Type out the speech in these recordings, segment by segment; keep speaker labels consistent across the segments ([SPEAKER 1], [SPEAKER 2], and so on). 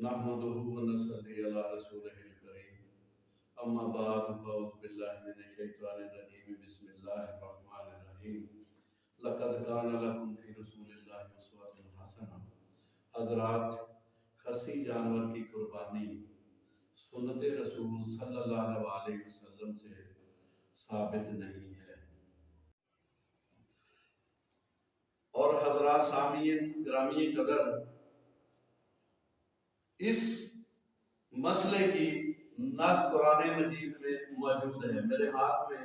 [SPEAKER 1] نحمده ونصلي على رسوله الكريم اما بعد فاعوذ بالله من الشيطان الرجيم بسم الله الرحمن الرحيم لقد كان لكم في رسول الله اسوة حسنة. حضرات، خصی جانور کی قربانی سنت رسول صلی اللہ علیہ وسلم سے ثابت نہیں ہے. اور حضرات سامعین گرامی قدر، اس مسئلے کی نص قرآن مجید میں موجود ہے. میرے ہاتھ میں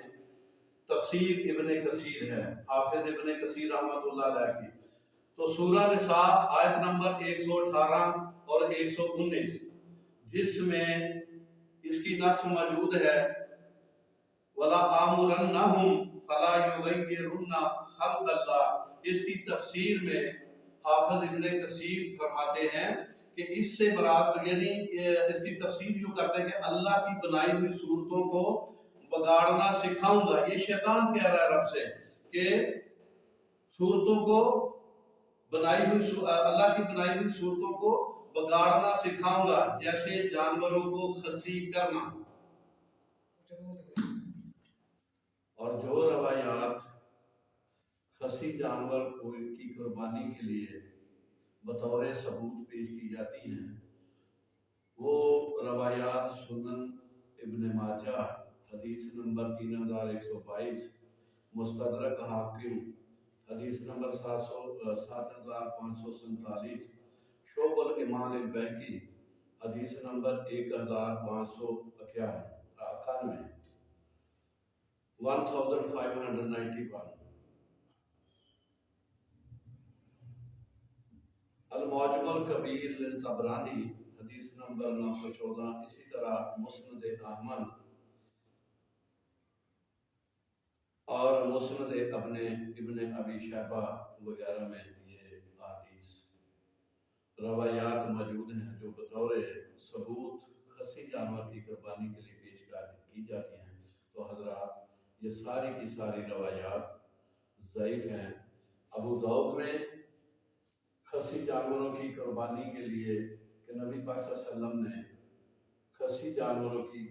[SPEAKER 1] تفسیر ابن کثیر ہے، حافظ ابن کثیر رحمۃ اللہ علیہ کی. تو سورہ نساء آیت نمبر 118 اور 119 جس میں اس کی نص موجود ہے وَلَا آمُرَنَّهُمْ فَلَا يُغَيِّرُنَّ خَلْقَ اللَّهِ، اس کی تفسیر میں حافظ ابن کثیر فرماتے ہیں کہ اس سے مراد یعنی اس کی تفسیر جو کرتے ہیں کہ اللہ کی بنائی ہوئی صورتوں کو بگاڑنا سکھاؤں گا. یہ شیطان کہہ رہا ہے رب سے کہ صورتوں کو اللہ کی بنائی ہوئی صورتوں کو بگاڑنا سکھاؤں گا، جیسے جانوروں کو خصی کرنا. اور جو روایات خصی جانور کی قربانی کے لیے بطور ثبوت پیش کی جاتی ہیں وہ روایات سنن ابن ماجہ حدیث نمبر 3122، مستدرک حاکم حدیث نمبر 7547، شعب الایمان البیہقی حدیث نمبر 1591 المعجم الکبیر للطبرانی حدیث نمبر 914، اسی طرح مسند احمد اور مسند ابن ابی شیبہ وغیرہ میں یہ احادیث روایات موجود ہیں جو بطور ثبوت خصی جانور کی قربانی کے لیے پیش کی جاتی ہیں. تو حضرات یہ ساری کی ساری روایات ضعیف ہیں. ابو داؤد میں خصی جانوروں کی قربانی کے لیے کہ نبی پاک صلی اللہ علیہ وسلم نے خصی جانوروں کی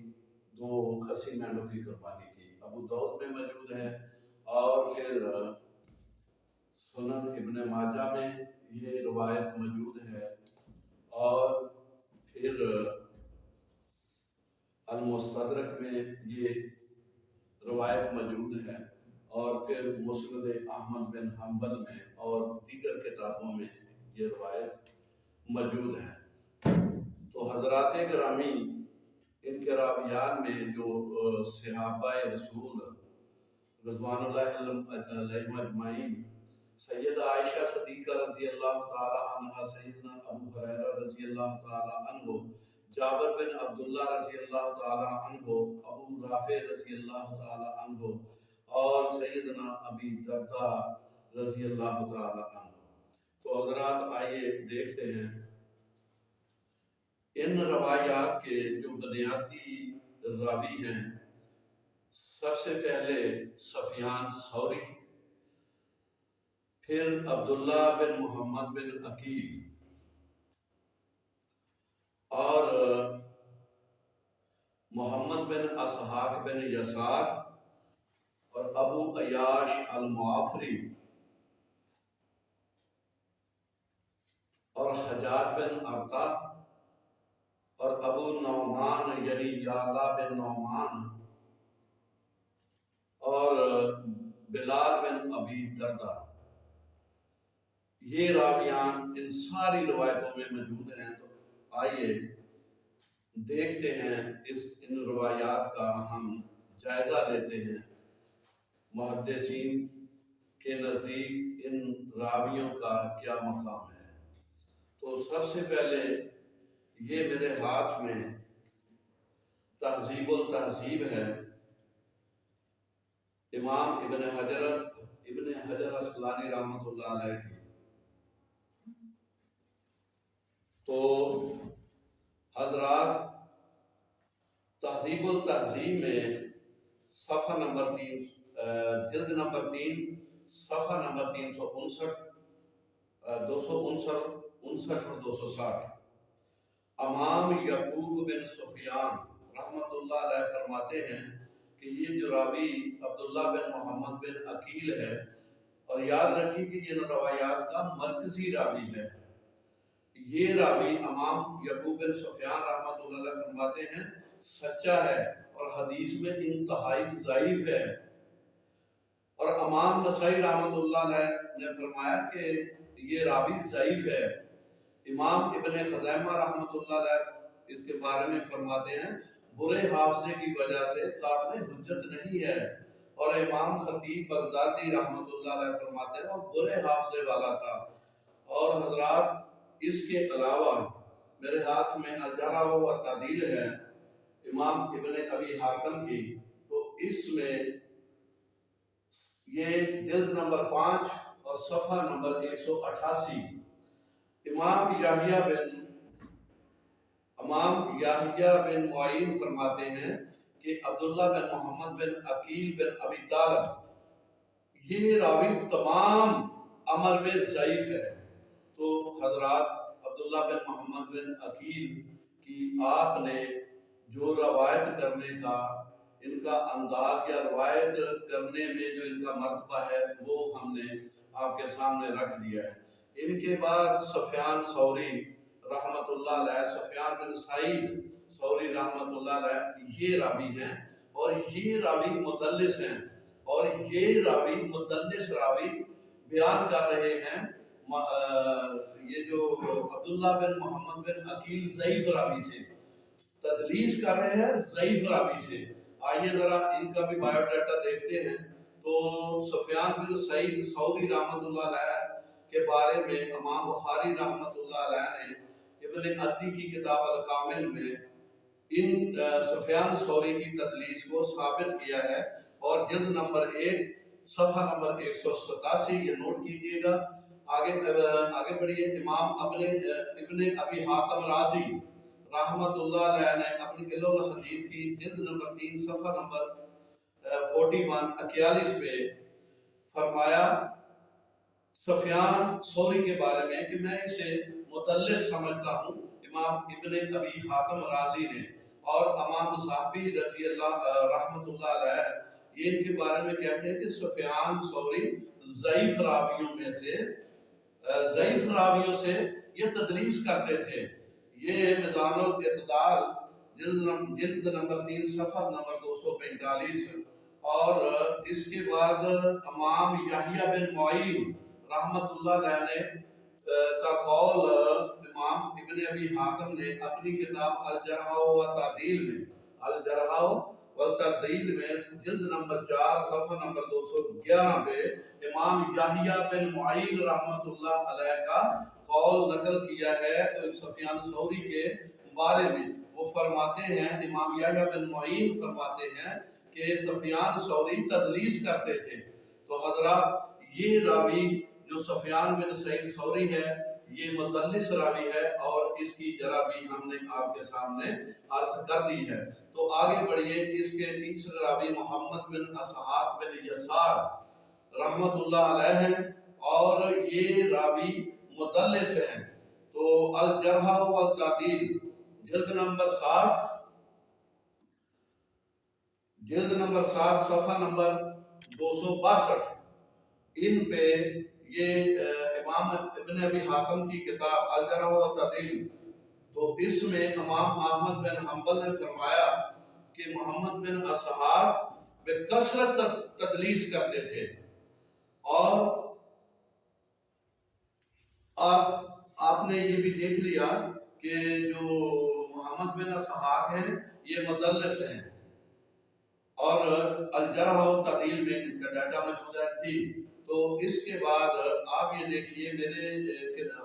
[SPEAKER 1] 2 خصی مینڈوں کی قربانی کی، ابو داؤد میں موجود ہے. اور پھر سنن ابن ماجہ میں یہ روایت موجود ہے، اور پھر المستدرک میں یہ روایت موجود ہے، اور پھر مسند احمد بن حنبل میں اور دیگر کتابوں میں یہ روایت موجود ہے. تو حضرات گرامی، ان کے راویان میں جو صحابہ رسول رضوان اللہ علیہم اجمعین، سیدہ عائشہ صدیقہ رضی اللہ تعالی عنہ، سیدنا ابو ہریرہ رضی اللہ تعالی عنہ، جابر بن عبداللہ رضی اللہ تعالی عنہ، ابو رافع رضی اللہ تعالی عنہ، اور سیدنا ابی درداء رضی اللہ تعالی عنہ. تو حضرات آئیے دیکھتے ہیں ان روایات کے جو بنیادی راوی ہیں. سب سے پہلے سفیان ثوری، پھر عبداللہ بن محمد بن عقیل، اور محمد بن اسحاق بن یسار، اور ابو عیاش المعافری، اور حجاج بن ارطا، اور ابو نعمان یعنی یعلا بن نعمان، اور بلال بن ابی دردہ. یہ راویان ان ساری روایتوں میں موجود ہیں. تو آئیے دیکھتے ہیں ان روایات کا ہم جائزہ لیتے ہیں. محدثین کے نزدیک ان راویوں کا کیا مقام ہے. تو سب سے پہلے یہ میرے ہاتھ میں تہذیب التہذیب ہے، امام ابن حجر عسقلانی رحمۃ اللہ علیہ کی. تو حضرات تہذیب التہذیب میں صفحہ نمبر 3، جلد نمبر 3، صفحہ نمبر 359، 259 اور 260 امام یعقوب بن سفیان رحمۃ اللہ علیہ فرماتے ہیں کہ یہ جو راوی عبداللہ بن محمد بن عقیل ہے، اور یاد رکھیے کہ یہ روایات کا مرکزی راوی ہے، یہ راوی امام یعقوب بن سفیان رحمۃ اللہ علیہ فرماتے ہیں سچا ہے اور حدیث میں انتہائی ضعیف ہے۔ اور امام نسائی رحمۃ اللہ علیہ نے فرمایا کہ یہ راوی ضعیف ہے۔ امام ابن خزیمہ رحمۃ اللہ علیہ اس کے بارے میں فرماتے ہیں برے حافظے کی وجہ سے قابل حجت نہیں ہے، اور امام خطیب بغدادی رحمۃ اللہ علیہ فرماتے ہیں وہ برے حافظے والا تھا۔ اور حضرات اس کے علاوہ میرے ہاتھ میں الجرح و تعدیل ہے امام ابن ابی حاتم کی، تو اس میں یہ جلد نمبر 5 اور صفحہ نمبر 188 امام یحییٰ بن معین فرماتے ہیں کہ عبداللہ بن محمد بن عقیل بن ابی طالب یہ راوی تمام عمل میں ضعیف ہے۔ تو حضرات عبداللہ بن محمد بن عقیل کی آپ نے جو روایت کرنے کا ان کا انداز یا روایت کرنے میں جو ان کا مرتبہ ہے وہ ہم نے آپ کے سامنے رکھ دیا ہے۔ ان کے بعد سفیان ثوری رحمت اللہ علیہ، سفیان بن سعید ثوری رحمت اللہ علیہ یہ راوی ہیں، اور یہ راوی مدلس ہیں، اور یہ راوی مدلس راوی بیان کر رہے ہیں یہ جو عبداللہ بن محمد بن عقیل ضعیف راوی سے تدلیس کر رہے ہیں، ضعیف راوی سے۔ آئیے ذرا ان کا بھی بایو ڈیٹا دیکھتے ہیں۔ تو سفیان بن سعید ثوری رحمت اللہ علیہ کے بارے میں امام بخاری رحمت اللہ علیہ نے ابن عدی کی کتاب الکامل میں ان سفیان ثوری کی تدلیس کو ثابت کیا ہے، اور جلد نمبر 1 صفحہ نمبر 187 یہ نوٹ کیجئے گا۔ آگے بڑھیے۔ امام ابن ابی حاتم رازی رحمت اللہ علیہ نے اپنی علم الحدیث کی جلد نمبر 3 صفحہ نمبر 41 پہ فرمایا سفیان ثوری کے بارے میں کہ میں اسے مدلس سمجھتا ہوں۔ امام ابن ابی حاتم رازی نے اور امام ذہبی رضی اللہ رحمت اللہ علیہ یہ ان کے بارے میں کہتے ہیں کہ سفیان ثوری ضعیف راویوں سے یہ تدلیس کرتے تھے۔ یہ میزان الاعتدال جلد نمبر 3 صفحہ نمبر 245، اور اس کے بعد امام یحییٰ بن معین رحمت اللہ علیہ نے کا قول امام ابن ابی حاتم نے اپنی کتاب الجرح و تعدیل میں جلد نمبر 4 صفحہ نمبر 211 پہ امام یحییٰ بن معین رحمت اللہ علیہ کا قول نقل کیا ہے سفیان ثوری کے بارے میں۔ وہ فرماتے ہیں، امام یحییٰ بن معین فرماتے ہیں کہ سفیان ثوری تدلیس کرتے تھے۔ تو حضرات یہ راوی جو سفیان بن سعید ثوری ہے یہ مدلس راوی ہے، اور اس کی جرح بھی ہم نے آپ کے سامنے عرض کر دی ہے۔ تو آگے بڑھیے۔ اس کے تیسرے راوی محمد بن اسحاق بن یسار رحمت اللہ علیہ ہیں، اور یہ راوی مدلس ہیں۔ تو الجرح والتعدیل جلد نمبر 7 صفحہ نمبر 262 ان پہ یہ امام ابن ابی حاتم کی کتاب الجرح والتعدیل، تو اس میں امام احمد بن حنبل نے فرمایا کہ محمد بن اسحاق بکثرت تدلیس کرتے تھے، اور آپ نے یہ بھی دیکھ لیا کہ جو محمد بن اسحاق ہیں یہ مدلس ہیں، اور الجرح و تعدیل میں ان کا ڈیٹا موجود تھی۔ تو اس کے بعد آپ یہ دیکھیے میرے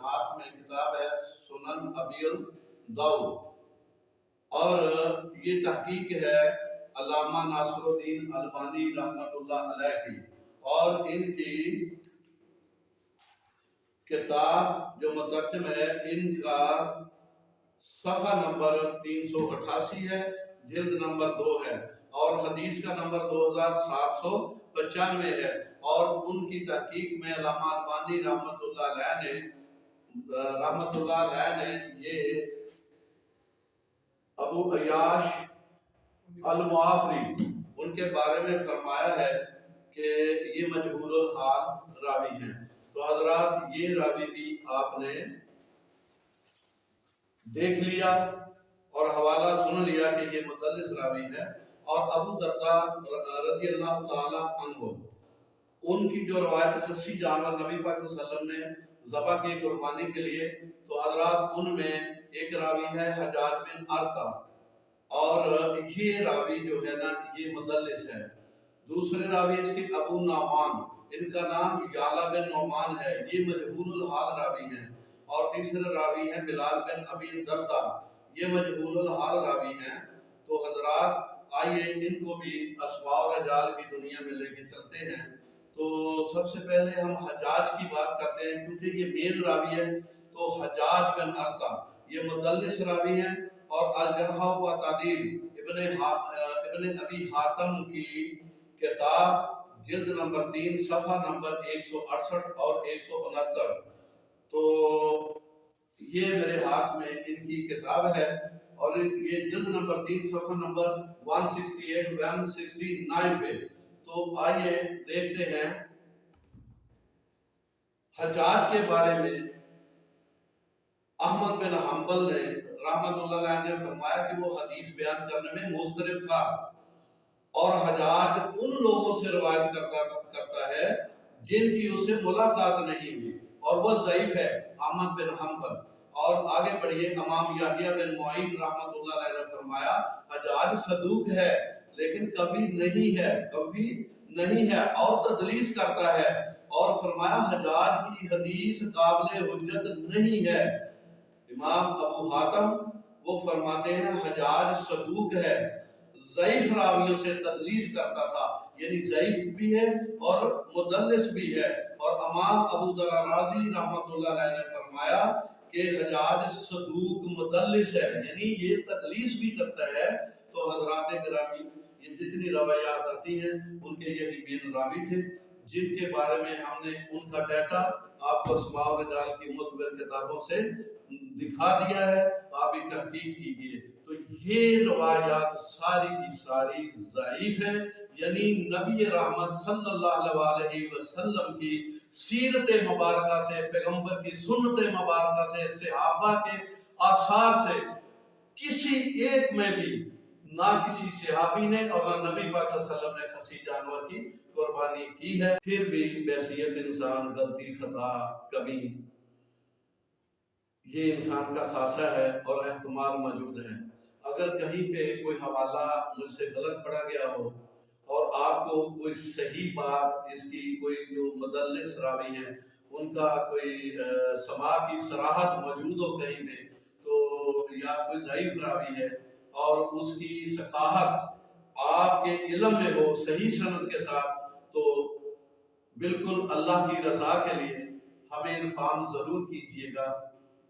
[SPEAKER 1] ہاتھ میں کتاب ہے سنن ابی داؤد، اور یہ تحقیق ہے علامہ ناصر الدین البانی رحمت اللہ علیہ کی، اور ان کی کتاب جو مترجم ہے ان کا صفحہ نمبر 388 ہے، جلد نمبر 2 ہے، اور حدیث کا نمبر 2795 ہے، اور ان کی تحقیق میں علامہ البانی رحمت اللہ علیہ نے یہ ابو عیاش المعافری، ان کے بارے میں فرمایا ہے کہ یہ مجہول الحال راوی ہیں۔ تو حضرات یہ راوی بھی آپ نے دیکھ لیا اور حوالہ سن لیا کہ یہ مدلس راوی ہے۔ اور ابو درداء رضی اللہ تعالی عنہ، ان کی جو روایت خصی جانور نبی پاک صلی اللہ علیہ وسلم نے ذبح کی قربانی کے لیے، تو حضرات ان میں ایک راوی ہے حجاج بن ارطا، اور یہ راوی جو ہے نا یہ مدلس ہے۔ دوسرے راوی اس کے ابو نعمان، ان کا نام یعلا بن نعمان ہے، یہ مجہول الحال راوی ہیں۔ اور تیسرے راوی ہیں بلال بن ابی درداء، یہ مجہول الحال راوی ہیں۔ تو حضرات آئیے ان کو بھی اسماء و رجال کی دنیا میں لے کے چلتے ہیں۔ تو سب سے پہلے ہم حجاج کی بات کرتے ہیں، کیونکہ یہ مین راوی ہے۔ تو حجاج بن ارطا یہ مدلس راوی ہیں، اور الجرح و تعدیل ابن ابی حاتم کی کتاب جلد نمبر 3 صفحہ نمبر 168 اور 169، تو یہ میرے ہاتھ میں ان کی کتاب ہے، اور یہ جلد نمبر 3 صفحہ نمبر 168 169 پہ۔ تو آئیے دیکھتے ہیں حجاج کے بارے میں۔ احمد بن حنبل نے رحمت اللہ علیہ نے فرمایا کہ وہ حدیث بیان کرنے میں مضطرب تھا، اور حجاج ان لوگوں سے روایت کرتا ہے جن کی اسے ملاقات نہیں ہوئی، اور وہ ضعیف ہے احمد بن حنبل۔ اور آگے بڑھیے، امام یحییٰ بن معین رحمت اللہ علیہ نے فرمایا حجاج صدوق ہے لیکن کبھی نہیں ہے اور تدلیس کرتا ہے، اور فرمایا حجاج کی حدیث قابل حجت نہیں ہے۔ امام ابو حاتم وہ فرماتے ہیں حجاج صدوق ہے، ضعیف راویوں سے تدلیس کرتا تھا، یعنی ضعیف بھی ہے اور مدلس بھی ہے۔ اور امام ابو ذر رازی رحمت اللہ علیہ نے فرمایا کہ حجاج صدوق مدلس ہے، یعنی یہ تدلیس بھی کرتا ہے۔ تو حضرات گرامی، یہ جتنی روایات آتی ہیں ان کے یہی مین راوی تھے، جن کے بارے میں ہم نے ان کا ڈیٹا آپ کو اسماء و رجال کی معتبر کتابوں سے دکھا دیا ہے، آپ بھی تحقیق کیجیے۔ تو یہ روایات ساری کی ساری ضعیف ہیں، یعنی نبی رحمت صلی اللہ علیہ وسلم کی سیرت مبارکہ سے، پیغمبر کی سنت مبارکہ سے، صحابہ کے آثار سے کسی ایک میں بھی نہ کسی صحابی نے اور نہ نبی پاک صلی اللہ علیہ وسلم نے خصی جانور کی قربانی کی ہے۔ پھر بھی بحیثیت انسان غلطی خطا کبھی یہ انسان کا خاصہ ہے اور احتمال موجود ہے۔ اگر کہیں پہ کوئی حوالہ مجھ سے غلط پڑا گیا ہو اور آپ کو کوئی صحیح بات اس کی، کوئی جو مدلس راوی ہیں ان کا کوئی سماع کی صراحت موجود ہو کہیں پہ، تو یا کوئی ضعیف راوی ہے اور اس کی ثقافت آپ کے علم میں ہو صحیح سند کے ساتھ، تو بالکل اللہ کی رضا کے لیے ہمیں انفارم ضرور کیجیے گا،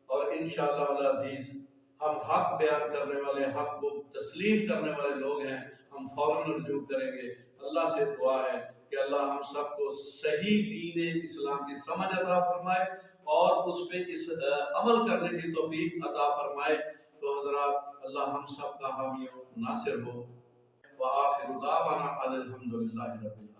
[SPEAKER 1] اور انشاءاللہ العزیز ہم حق بیان کرنے والے، حق کو تسلیم کرنے والے لوگ ہیں، ہم فوراً رجوع کریں گے۔ اللہ سے دعا ہے کہ اللہ ہم سب کو صحیح دین اسلام کی سمجھ عطا فرمائے اور اس پہ عمل کرنے کی توفیق عطا فرمائے۔ تو حضرات اللہ ہم سب کا حامی و ناصر ہو۔ وآخر دعوانا الحمدللہ رب العالمین۔